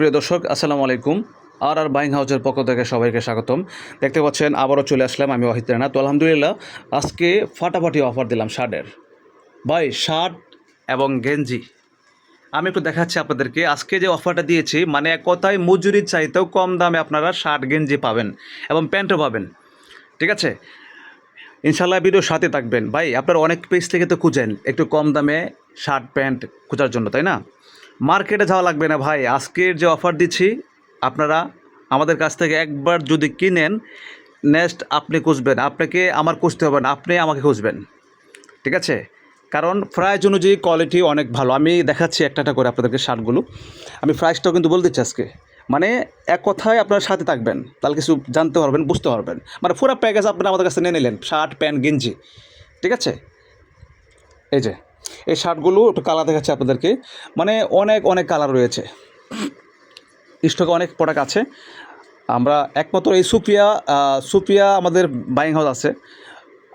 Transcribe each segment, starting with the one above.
প্রিয় দর্শক, আসসালামু আলাইকুম। আর বাইং হাউসের পক্ষ থেকে সবাইকে স্বাগতম। দেখতে পাচ্ছেন আবারও চলে আসলাম আমি ওয়াহিদ রানা। তো আলহামদুলিল্লাহ আজকে ফাটাফাটি অফার দিলাম শার্টের। ভাই শার্ট এবং গেঞ্জি আমি একটু দেখাচ্ছি আপনাদেরকে। আজকে যে অফারটা দিয়েছি মানে এক কথায় মজুরির চাইতেও কম দামে আপনারা শার্ট গেঞ্জি পাবেন এবং প্যান্টও পাবেন। ঠিক আছে, ইনশাল্লাহ ভিডিওর সাথে থাকবেন। ভাই আপনারা অনেক পেজ থেকে তো খুঁজেন একটু কম দামে শার্ট প্যান্ট খোঁজার জন্য, তাই না? মার্কেটে যাওয়া লাগবে না ভাই। আজকের যে অফার দিচ্ছি আপনারা আমাদের কাছ থেকে একবার যদি কিনেন, নেক্সট আপনি খুঁজবেন, আপনাকে আমার খুঁজতে হবে না, আপনি আমাকে খুঁজবেন। ঠিক আছে, কারণ প্রাইস অনুযায়ী কোয়ালিটি অনেক ভালো। আমি দেখাচ্ছি একটা একটা করে আপনাদেরকে শার্টগুলো। আমি প্রাইসটাও কিন্তু বলে দিচ্ছি আজকে। মানে এক কথায় আপনার সাথে থাকবেন, তাহলে কিছু জানতে পারবেন, বুঝতে পারবেন। মানে পুরো প্যাকেজ আপনারা আমাদের কাছে নিয়ে নিলেন, শার্ট প্যান্ট গেঞ্জি। ঠিক আছে, এই যে এই শার্টগুলো একটু কালার দেখাচ্ছে আপনাদেরকে। মানে অনেক অনেক কালার রয়েছে, স্টকে অনেক প্রোডাক্ট আছে। আমরা একমাত্র এই সুপিয়া আমাদের বাইং হাউস আছে,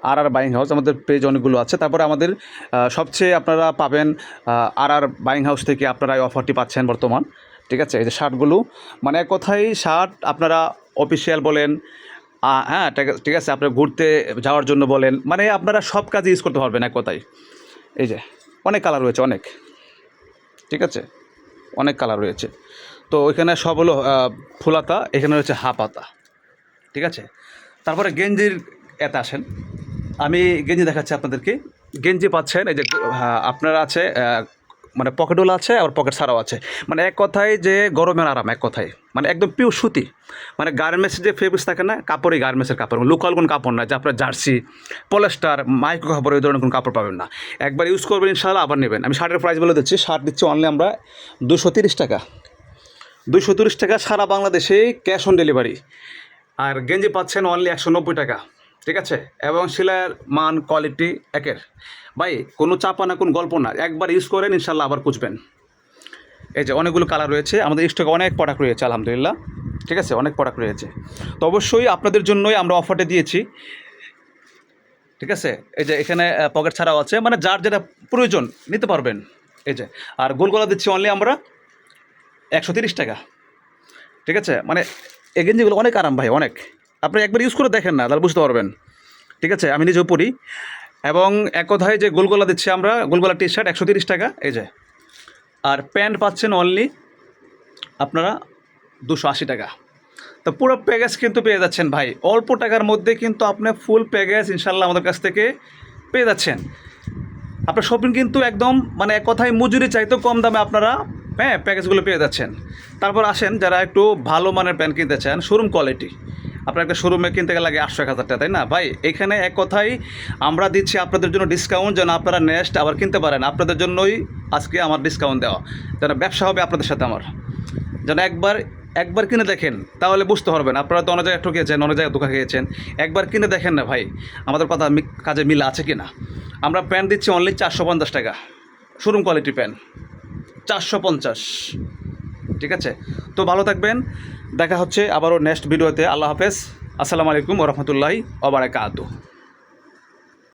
আর বাইং হাউস আমাদের পেজ অনেকগুলো আছে। তারপরে আমাদের সবচেয়ে আপনারা পাবেন আর বাইং হাউস থেকে আপনারা এই অফারটি পাচ্ছেন বর্তমান। ঠিক আছে, এই যে শার্টগুলো মানে এক কথায় শার্ট আপনারা অফিসিয়াল বলেন, হ্যাঁ ঠিক আছে, আপনারা ঘুরতে যাওয়ার জন্য বলেন, মানে আপনারা সব কাজে ইউজ করতে পারবেন এক কথায়। এই যে অনেক কালার রয়েছে, অনেক। ঠিক আছে, অনেক কালার রয়েছে। তো ওইখানে সব হলো ফুলাতা, এখানে হচ্ছে হাফাতা। ঠিক আছে, তারপরে গেঞ্জির এতে আসেন, আমি গেঞ্জি দেখাচ্ছি আপনাদেরকে। গেঞ্জি পাচ্ছেন এই যে আপনার আছে মানে পকেটওয়ালা আছে, আবার পকেট ছাড়াও আছে। মানে এক কথায় যে গরমের আরাম, এক কথায় মানে একদম পিওর সুতি। মানে গার্মেন্টস যে ফেব্রিক্স থাকে না, কাপড়ই গার্মেন্টসের কাপড়, লোকাল কোনো কাপড় না যে আপনার জার্সি পলেস্টার মাইক্রো কাপড় এই ধরনের কোনো কাপড় পাবেন না। একবার ইউজ করবেন ইনশাআল্লাহ আবার নেবেন। আমি শার্টের প্রাইস বলে দিচ্ছি। শার্ট দিচ্ছি অনলি আমরা 230 টাকা। 230 টাকা সারা বাংলাদেশে ক্যাশ অন ডেলিভারি। আর গেঞ্জি পাচ্ছেন অনলি 190 টাকা। ঠিক আছে, এবং সেলাইয়ের মান কোয়ালিটি একের। ভাই কোনো চাপা না, কোনো গল্প না, একবার ইউজ করেন ইনশাল্লাহ আবার খুঁজবেন। এই যে অনেকগুলো কালার রয়েছে, আমাদের স্টকে অনেক প্রোডাক্ট রয়েছে আলহামদুলিল্লাহ। ঠিক আছে, অনেক প্রোডাক্ট রয়েছে। তো অবশ্যই আপনাদের জন্যই আমরা অফারটা দিয়েছি। ঠিক আছে, এই যে এখানে পকেট ছাড়াও আছে, মানে যার যেটা প্রয়োজন নিতে পারবেন। এই যে আর গোলগলা দিচ্ছি অনলি আমরা 130 টাকা। ঠিক আছে, মানে এই গেঞ্জিগুলো অনেক আরাম ভাই, অনেক। আপনি একবার ইউজ করে দেখেন না, তাহলে বুঝতে পারবেন। ঠিক আছে, আমি নিজেও পড়ি। এবং এক কথায় যে গোলগলা দিচ্ছি আমরা, গোলগলা টি শার্ট 130 টাকা। এই যে আর প্যান্ট পাচ্ছেন অনলি আপনারা 280 টাকা। তো পুরো প্যাকেজ কিন্তু পেয়ে যাচ্ছেন ভাই, অল্প টাকার মধ্যে কিন্তু আপনি ফুল প্যাকেজ ইনশাল্লাহ আমাদের কাছ থেকে পেয়ে যাচ্ছেন। আপনার শপিং কিন্তু একদম মানে এক কথায় মজুরি চাইতেও কম দামে আপনারা প্যাকেজগুলো পেয়ে যাচ্ছেন। তারপর আসেন যারা একটু ভালো মানের প্যান্ট কিনতে চান, শোরুম কোয়ালিটি, আপনার একটা শোরুমে কিনতে গেলে লাগে 800-1000 টাকা, তাই না ভাই? এখানে এক কথায় আমরা দিচ্ছি আপনাদের জন্য ডিসকাউন্ট, যেন আপনারা নেক্সট আবার কিনতে পারেন। আপনাদের জন্যই আজকে আমার ডিসকাউন্ট দেওয়া, যেন ব্যবসা হবে আপনাদের সাথে আমার। যেন একবার কিনে দেখেন, তাহলে বুঝতে পারবেন। আপনারা তো অনেক জায়গায় ঠকিয়েছেন, অনেক জায়গায় ধোঁকা খেয়েছেন। একবার কিনে দেখেন না ভাই আমাদের কথা কাজে মিল আছে কি না। আমরা প্যান্ট দিচ্ছি অনলি 450 টাকা, শোরুম কোয়ালিটি প্যান্ট 450। ঠিক আছে, তো ভালো থাকবেন, দেখা হচ্ছে আবারও নেক্সট ভিডিওতে। আল্লাহ হাফেজ, আসসালামু আলাইকুম ওয়া রাহমাতুল্লাহি ওয়া বারাকাতুহু।